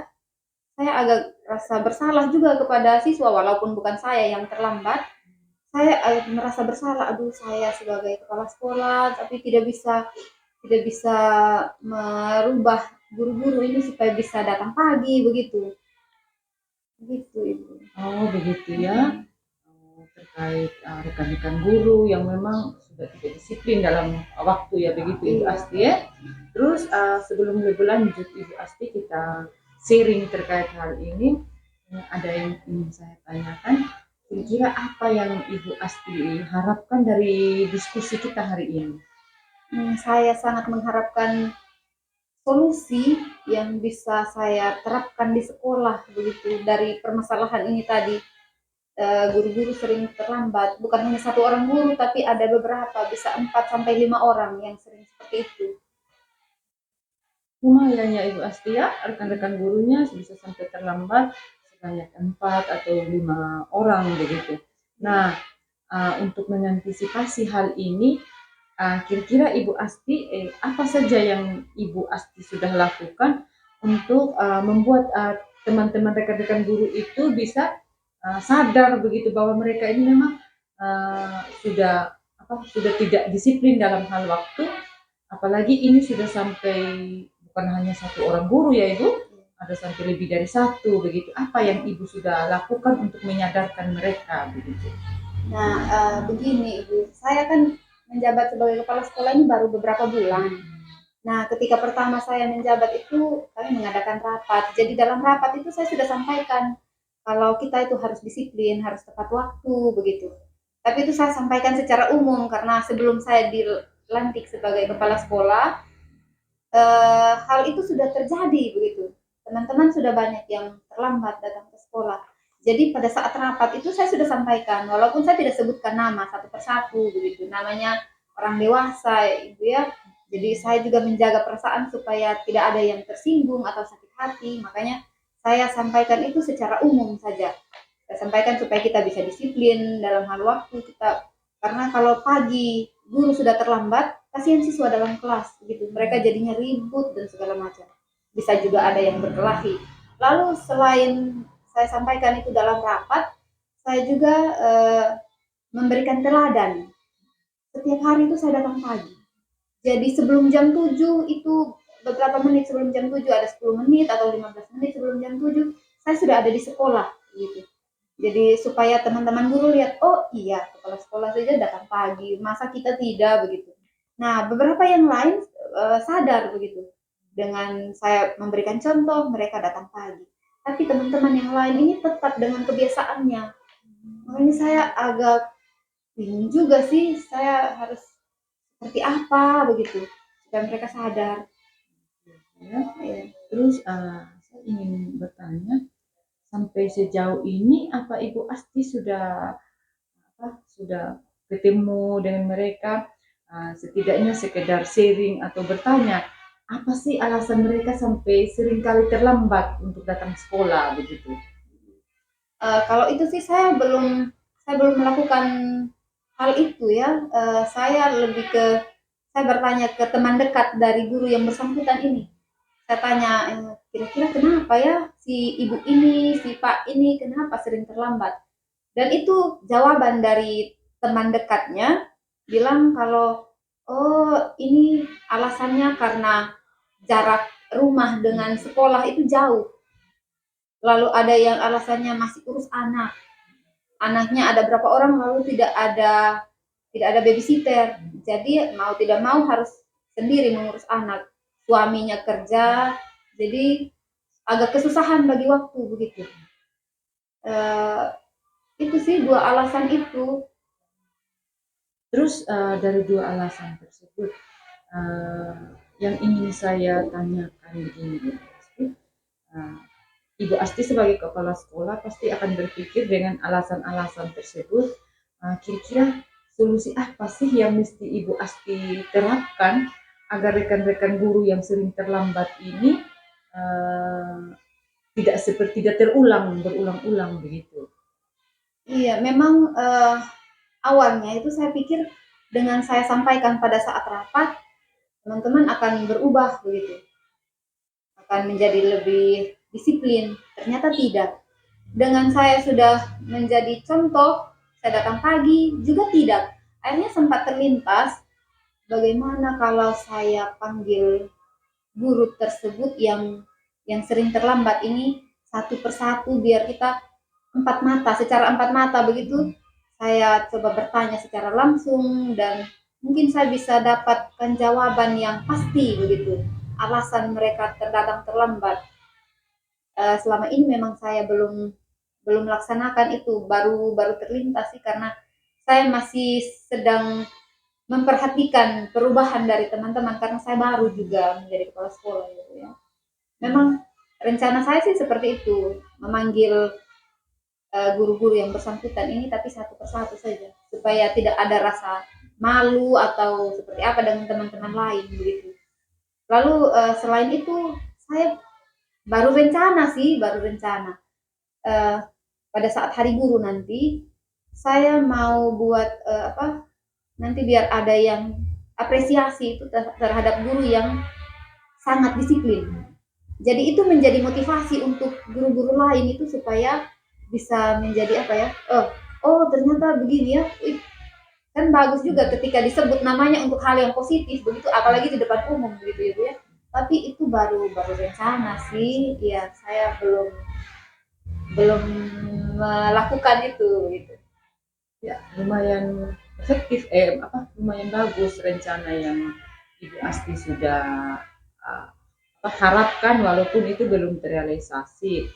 Saya agak rasa bersalah juga kepada siswa walaupun bukan saya yang terlambat. Saya merasa bersalah, aduh saya sebagai kepala sekolah tapi tidak bisa merubah guru-guru ini supaya bisa datang pagi begitu. Begitu Ibu. Oh begitu ya. Terkait rekan-rekan guru yang memang sudah tidak disiplin dalam waktu ya begitu Ibu Asti ya. Terus sebelum lebih lanjut Ibu Asti kita sharing terkait hal ini, ada yang ingin saya tanyakan. Kira-kira apa yang Ibu Asti harapkan dari diskusi kita hari ini? Saya sangat mengharapkan solusi yang bisa saya terapkan di sekolah begitu dari permasalahan ini tadi. Guru-guru sering terlambat, bukan hanya 1 orang guru tapi ada beberapa, bisa 4 sampai 5 orang yang sering seperti itu. Lumayan ya Ibu Asti ya, rekan-rekan gurunya bisa sampai terlambat sebanyak 4 atau 5 orang begitu. Nah, untuk mengantisipasi hal ini, kira-kira Ibu Asti apa saja yang Ibu Asti sudah lakukan untuk membuat teman-teman rekan-rekan guru itu bisa sadar begitu bahwa mereka ini memang sudah tidak disiplin dalam hal waktu, apalagi ini sudah sampai bukan hanya 1 orang guru ya Ibu, ada sampai lebih dari satu begitu. Apa yang Ibu sudah lakukan untuk menyadarkan mereka begitu? Nah, begini Ibu, saya kan menjabat sebagai kepala sekolah ini baru beberapa bulan. Nah, ketika pertama saya menjabat itu kami mengadakan rapat. Jadi dalam rapat itu saya sudah sampaikan kalau kita itu harus disiplin, harus tepat waktu begitu. Tapi itu saya sampaikan secara umum karena sebelum saya dilantik sebagai kepala sekolah, hal itu sudah terjadi begitu. Teman-teman sudah banyak yang terlambat datang ke sekolah. Jadi pada saat rapat itu saya sudah sampaikan, walaupun saya tidak sebutkan nama satu persatu begitu, namanya orang dewasa, Ibu ya. Jadi saya juga menjaga perasaan supaya tidak ada yang tersinggung atau sakit hati, makanya saya sampaikan itu secara umum saja. Saya sampaikan supaya kita bisa disiplin dalam hal waktu kita, karena kalau pagi guru sudah terlambat, kasihan siswa dalam kelas gitu. Mereka jadinya ribut dan segala macam. Bisa juga ada yang berkelahi. Lalu selain saya sampaikan itu dalam rapat, saya juga memberikan teladan. Setiap hari itu saya datang pagi. Jadi sebelum jam 7 itu beberapa menit sebelum jam 7 ada 10 menit atau 15 menit sebelum jam 7 saya sudah ada di sekolah gitu. Jadi supaya teman-teman guru lihat, oh iya kepala sekolah saja datang pagi, masa kita tidak begitu. Nah beberapa yang lain sadar begitu. Dengan saya memberikan contoh, mereka datang pagi. Tapi teman-teman yang lain ini tetap dengan kebiasaannya. Makanya saya agak bingung juga sih, saya harus seperti apa begitu supaya mereka sadar. Ya. Terus saya ingin bertanya, sampai sejauh ini apa Ibu Asti sudah ketemu dengan mereka, setidaknya sekedar sharing atau bertanya apa sih alasan mereka sampai sering kali terlambat untuk datang sekolah begitu? Kalau itu sih saya belum melakukan hal itu ya. Saya bertanya ke teman dekat dari guru yang bersangkutan ini. Saya tanya, kira-kira kenapa ya si ibu ini, si pak ini kenapa sering terlambat? Dan itu jawaban dari teman dekatnya bilang kalau oh ini alasannya karena jarak rumah dengan sekolah itu jauh. Lalu ada yang alasannya masih urus anak. Anaknya ada berapa orang lalu tidak ada babysitter. Jadi mau tidak mau harus sendiri mengurus anak. Suaminya kerja, jadi agak kesusahan bagi waktu begitu. Itu sih dua alasan itu. Terus dari dua alasan tersebut, yang ingin saya tanyakan begini, Ibu Asti sebagai kepala sekolah pasti akan berpikir dengan alasan-alasan tersebut. Kira-kira solusi apa sih yang mesti Ibu Asti terapkan agar rekan-rekan guru yang sering terlambat ini tidak berulang-ulang begitu? Iya, memang awalnya itu saya pikir dengan saya sampaikan pada saat rapat, teman-teman akan berubah begitu, akan menjadi lebih disiplin. Ternyata tidak. Dengan saya sudah menjadi contoh, saya datang pagi juga tidak. Akhirnya sempat terlintas, bagaimana kalau saya panggil guru tersebut yang sering terlambat ini satu persatu biar kita secara empat mata begitu. Saya coba bertanya secara langsung dan mungkin saya bisa dapatkan jawaban yang pasti begitu. Alasan mereka datang terlambat. Selama ini memang saya belum melaksanakan itu, baru terlintas sih karena saya masih sedang memperhatikan perubahan dari teman-teman karena saya baru juga menjadi kepala sekolah gitu ya. Memang rencana saya sih seperti itu, memanggil guru-guru yang bersangkutan ini tapi satu persatu saja supaya tidak ada rasa malu atau seperti apa dengan teman-teman lain begitu. Lalu selain itu saya baru rencana pada saat hari guru nanti saya mau buat nanti biar ada yang apresiasi itu terhadap guru yang sangat disiplin. Jadi itu menjadi motivasi untuk guru-guru lain itu supaya bisa menjadi oh ternyata begini ya. Kan bagus juga ketika disebut namanya untuk hal yang positif begitu, apalagi di depan umum begitu ya Bu ya. tapi itu baru rencana sih. Ya, saya belum belum melakukan itu gitu. Ya, lumayan efektif, lumayan bagus rencana yang Ibu Asti sudah uh, harapkan walaupun itu belum terrealisasi.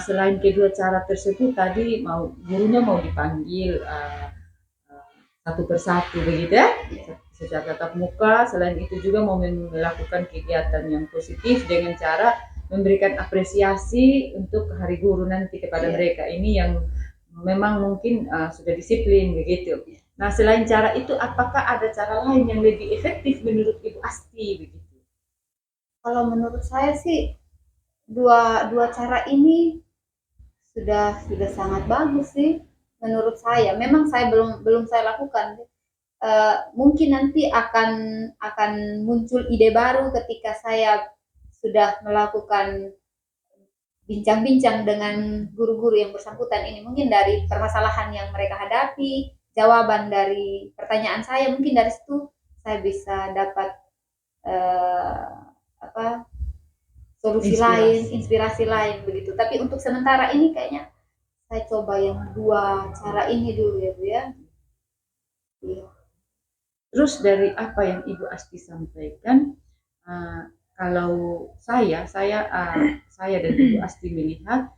Selain kedua cara tersebut tadi gurunya mau dipanggil satu persatu begitu ya, secara tatap muka. Selain itu juga mau melakukan kegiatan yang positif dengan cara memberikan apresiasi untuk hari guru nanti kepada mereka ini yang memang mungkin sudah disiplin begitu. Nah, selain cara itu, apakah ada cara lain yang lebih efektif menurut Ibu Asti begitu? Kalau menurut saya sih dua cara ini sudah sangat bagus sih menurut saya. Memang saya belum saya lakukan. Mungkin nanti akan muncul ide baru ketika saya sudah melakukan bincang-bincang dengan guru-guru yang bersangkutan ini, mungkin dari permasalahan yang mereka hadapi, jawaban dari pertanyaan saya, mungkin dari situ saya bisa dapat apa solusi lain, inspirasi lain begitu. Tapi untuk sementara ini kayaknya saya coba yang dua cara ini dulu ya Bu ya. Iya. Terus dari apa yang Ibu Asti sampaikan, kalau saya dan Ibu Asti melihat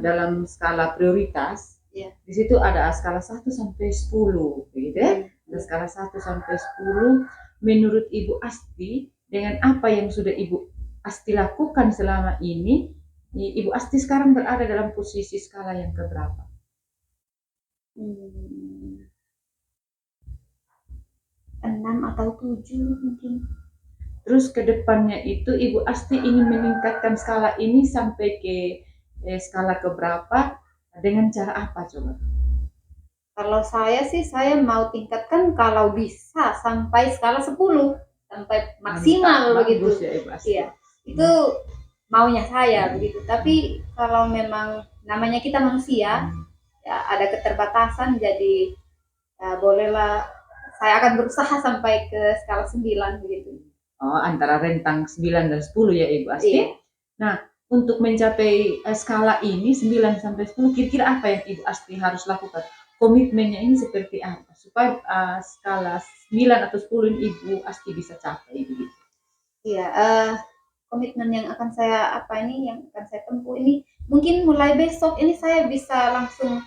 dalam skala prioritas, di situ ada skala 1 sampai 10, gitu ya. Ada skala 1 sampai 10. Menurut Ibu Asti, dengan apa yang sudah Ibu Asti lakukan selama ini, Ibu Asti sekarang berada dalam posisi skala yang keberapa? 6 atau 7 mungkin. Terus ke depannya itu Ibu Asti ingin meningkatkan skala ini sampai ke skala keberapa, dengan cara apa coba? Kalau saya sih saya mau tingkatkan kalau bisa sampai skala 10, sampai maksimal begitu. Bagus ya Ibu Asti. Iya. Itu maunya saya begitu. Tapi kalau memang namanya kita manusia, ya ada keterbatasan, jadi bolehlah saya akan berusaha sampai ke skala 9 begitu. Oh, antara rentang 9 dan 10 ya Ibu Asti. Iya. Nah, untuk mencapai skala ini 9 sampai 10, kira-kira apa yang Ibu Asti harus lakukan? Komitmennya ini seperti apa supaya skala 9 atau 10 Ibu Asti bisa capai begitu? Iya, komitmen yang akan saya yang akan saya tempuh ini, mungkin mulai besok ini saya bisa langsung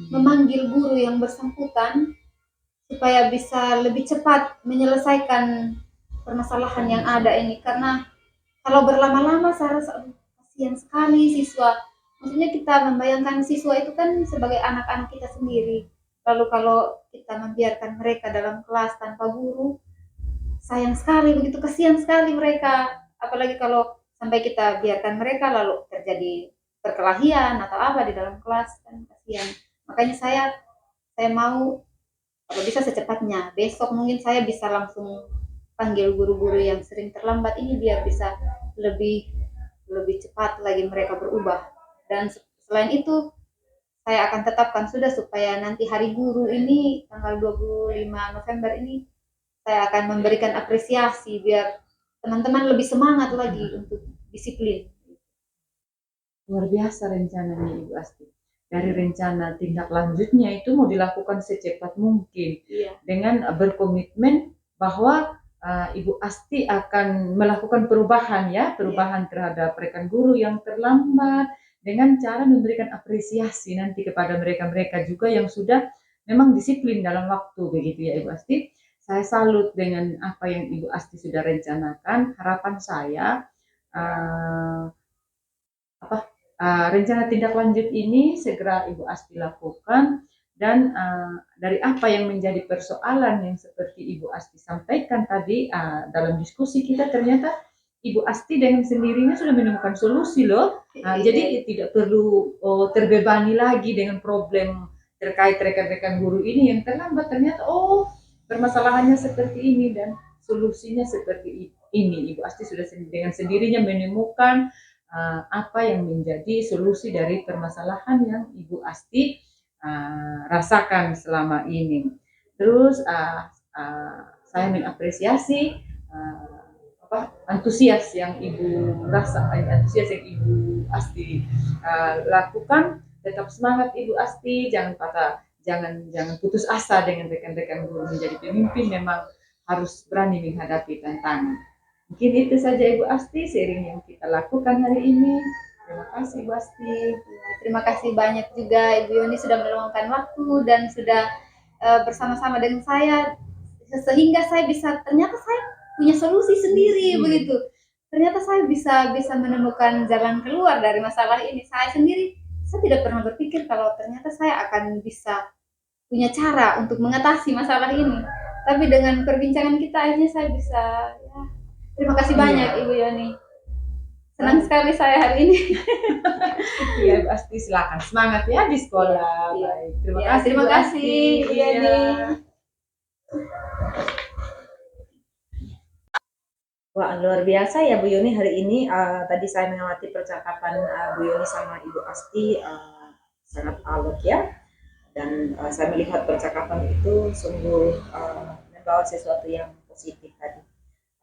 memanggil guru yang bersangkutan supaya bisa lebih cepat menyelesaikan permasalahan yang ada ini. Karena kalau berlama-lama saya rasa kasihan sekali siswa. Maksudnya kita membayangkan siswa itu kan sebagai anak-anak kita sendiri. Lalu kalau kita membiarkan mereka dalam kelas tanpa guru, sayang sekali, begitu kasihan sekali mereka. Apalagi kalau sampai kita biarkan mereka lalu terjadi perkelahian atau apa di dalam kelas, kan kasihan. Makanya saya mau kalau bisa secepatnya. Besok mungkin saya bisa langsung panggil guru-guru yang sering terlambat ini biar bisa lebih cepat lagi mereka berubah. Dan selain itu saya akan tetapkan sudah supaya nanti hari guru ini tanggal 25 November ini saya akan memberikan apresiasi biar teman-teman lebih semangat lagi untuk disiplin. Luar biasa rencananya Ibu Asti. Dari rencana tindak lanjutnya itu mau dilakukan secepat mungkin, dengan berkomitmen bahwa Ibu Asti akan melakukan perubahan terhadap rekan guru yang terlambat, dengan cara memberikan apresiasi nanti kepada mereka-mereka juga yang sudah memang disiplin dalam waktu begitu ya Ibu Asti. Saya salut dengan apa yang Ibu Asti sudah rencanakan. Harapan saya rencana tindak lanjut ini segera Ibu Asti lakukan, dan dari apa yang menjadi persoalan yang seperti Ibu Asti sampaikan tadi dalam diskusi kita, ternyata Ibu Asti dengan sendirinya sudah menemukan solusi loh. Jadi tidak perlu terbebani lagi dengan problem terkait rekan-rekan guru ini yang terlambat. Ternyata permasalahannya seperti ini dan solusinya seperti ini. Ibu Asti sudah dengan sendirinya menemukan apa yang menjadi solusi dari permasalahan yang Ibu Asti rasakan selama ini. Terus saya mengapresiasi antusias yang Ibu rasa, antusias yang Ibu Asti lakukan. Tetap semangat Ibu Asti, jangan patah, jangan putus asa dengan rekan-rekan guru. Menjadi pemimpin memang harus berani menghadapi tantangan. Mungkin itu saja Ibu Asti sharing yang kita lakukan hari ini. Terima kasih Ibu Asti. Ya, terima kasih banyak juga Ibu Yoni sudah meluangkan waktu dan sudah bersama-sama dengan saya sehingga saya bisa ternyata saya punya solusi sendiri begitu. Ternyata saya bisa menemukan jalan keluar dari masalah ini. Saya tidak pernah berpikir kalau ternyata saya akan bisa punya cara untuk mengatasi masalah ini. Tapi dengan perbincangan kita akhirnya saya bisa ya. Terima kasih banyak Ibu Yoni. Senang sekali saya hari ini. Iya, pasti silakan semangat ya di sekolah. Iya. Baik, terima Ya, kasih. terima Bu kasih, Asti. Bu Yani. Iya. Wah, luar biasa ya Bu Yuni hari ini. Tadi saya mengamati percakapan Bu Yuni sama Ibu Asti sangat alot ya. Dan saya melihat percakapan itu sungguh membawa sesuatu yang positif tadi.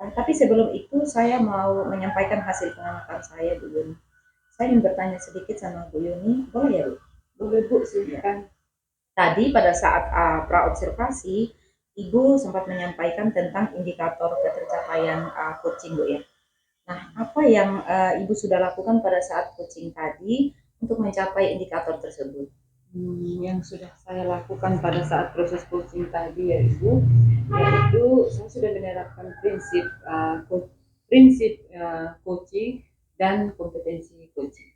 Tapi sebelum itu saya mau menyampaikan hasil pengamatan saya Bu Yuni. Saya ingin bertanya sedikit sama Bu Yuni, boleh ya Bu? Boleh Bu, silakan. Tadi pada saat pra-observasi, Ibu sempat menyampaikan tentang indikator ketercapaian coaching Bu ya. Nah, apa yang Ibu sudah lakukan pada saat coaching tadi untuk mencapai indikator tersebut? Yang sudah saya lakukan pada saat proses coaching tadi ya Ibu, yaitu saya sudah menerapkan prinsip coaching dan kompetensi coaching.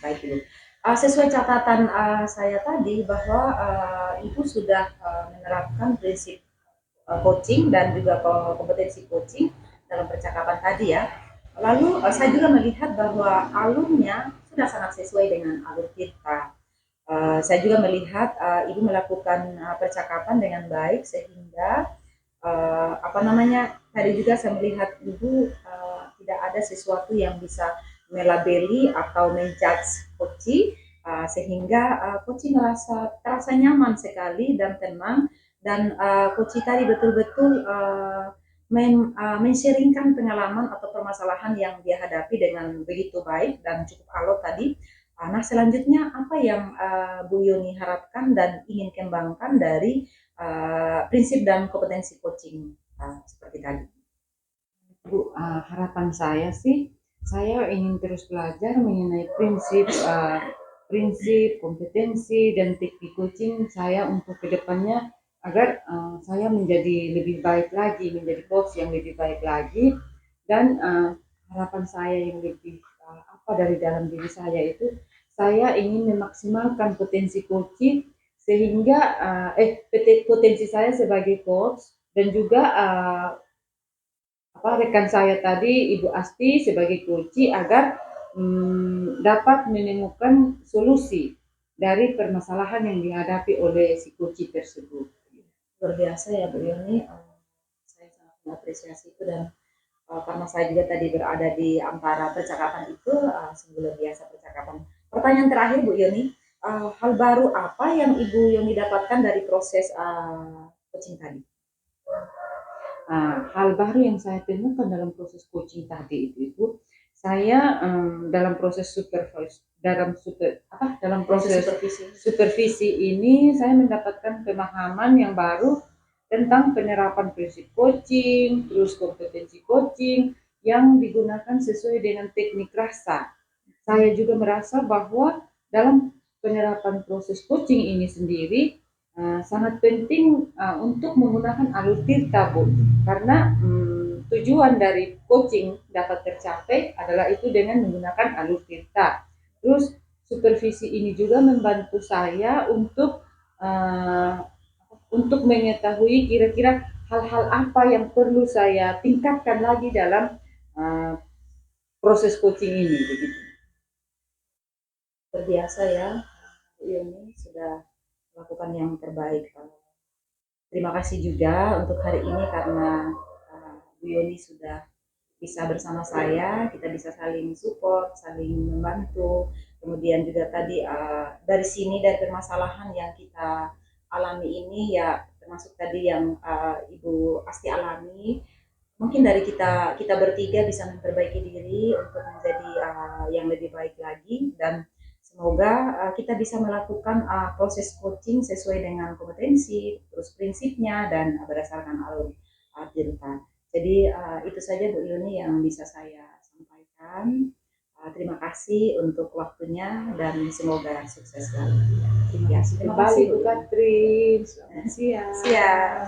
Baik Ibu. Sesuai catatan saya tadi bahwa Ibu sudah menerapkan prinsip coaching dan juga kompetensi coaching dalam percakapan tadi ya. Lalu saya juga melihat bahwa alurnya sudah sangat sesuai dengan alur kita. Saya juga melihat Ibu melakukan percakapan dengan baik sehingga apa namanya tadi juga saya melihat Ibu tidak ada sesuatu yang bisa melabeli atau menjudge coaching sehingga coaching terasa nyaman sekali dan tenang dan coaching tadi betul-betul men-sharingkan pengalaman atau permasalahan yang dia hadapi dengan begitu baik dan cukup alot tadi. Nah, selanjutnya apa yang Bu Yuni harapkan dan ingin kembangkan dari prinsip dan kompetensi coaching seperti tadi? Bu, harapan saya sih, saya ingin terus belajar mengenai prinsip, kompetensi, dan teknik coaching saya untuk kedepannya agar saya menjadi lebih baik lagi, menjadi coach yang lebih baik lagi, dan harapan saya yang lebih dari dalam diri saya itu, saya ingin memaksimalkan potensi coaching sehingga potensi saya sebagai coach dan juga rekan saya tadi Ibu Asti sebagai coach agar dapat menemukan solusi dari permasalahan yang dihadapi oleh si coach tersebut. Luar biasa ya Bu Yuni, saya sangat mengapresiasi itu dan karena saya juga tadi berada di antara percakapan itu, sungguh luar biasa percakapan. Pertanyaan terakhir Bu Yuni, hal baru apa yang Ibu Yuni dapatkan dari proses coaching tadi? Hal baru yang saya temukan dalam proses coaching tadi itu Ibu, saya dalam proses supervisi ini saya mendapatkan pemahaman yang baru tentang penerapan prinsip coaching, terus kompetensi coaching yang digunakan sesuai dengan teknik rasa. Saya juga merasa bahwa dalam penerapan proses coaching ini sendiri sangat penting untuk menggunakan alur tirta Bu, karena tujuan dari coaching dapat tercapai adalah itu dengan menggunakan alur tirta. Terus supervisi ini juga membantu saya untuk mengetahui kira-kira hal-hal apa yang perlu saya tingkatkan lagi dalam proses coaching ini begitu. Terbiasa ya, Bu Yuni sudah melakukan yang terbaik. Terima kasih juga untuk hari ini karena Bu Yuni sudah bisa bersama saya, kita bisa saling support, saling membantu. Kemudian juga tadi dari sini dari permasalahan yang kita alami ini ya termasuk tadi yang Ibu Asti alami, mungkin dari kita bertiga bisa memperbaiki diri untuk menjadi yang lebih baik lagi, dan semoga kita bisa melakukan proses coaching sesuai dengan kompetensi, terus prinsipnya, dan berdasarkan alur cerita. Jadi itu saja Bu Yuni yang bisa saya sampaikan. Terima kasih untuk waktunya dan semoga sukses selalu. Terima kasih Bu Katrin. Selamat siang. Siap.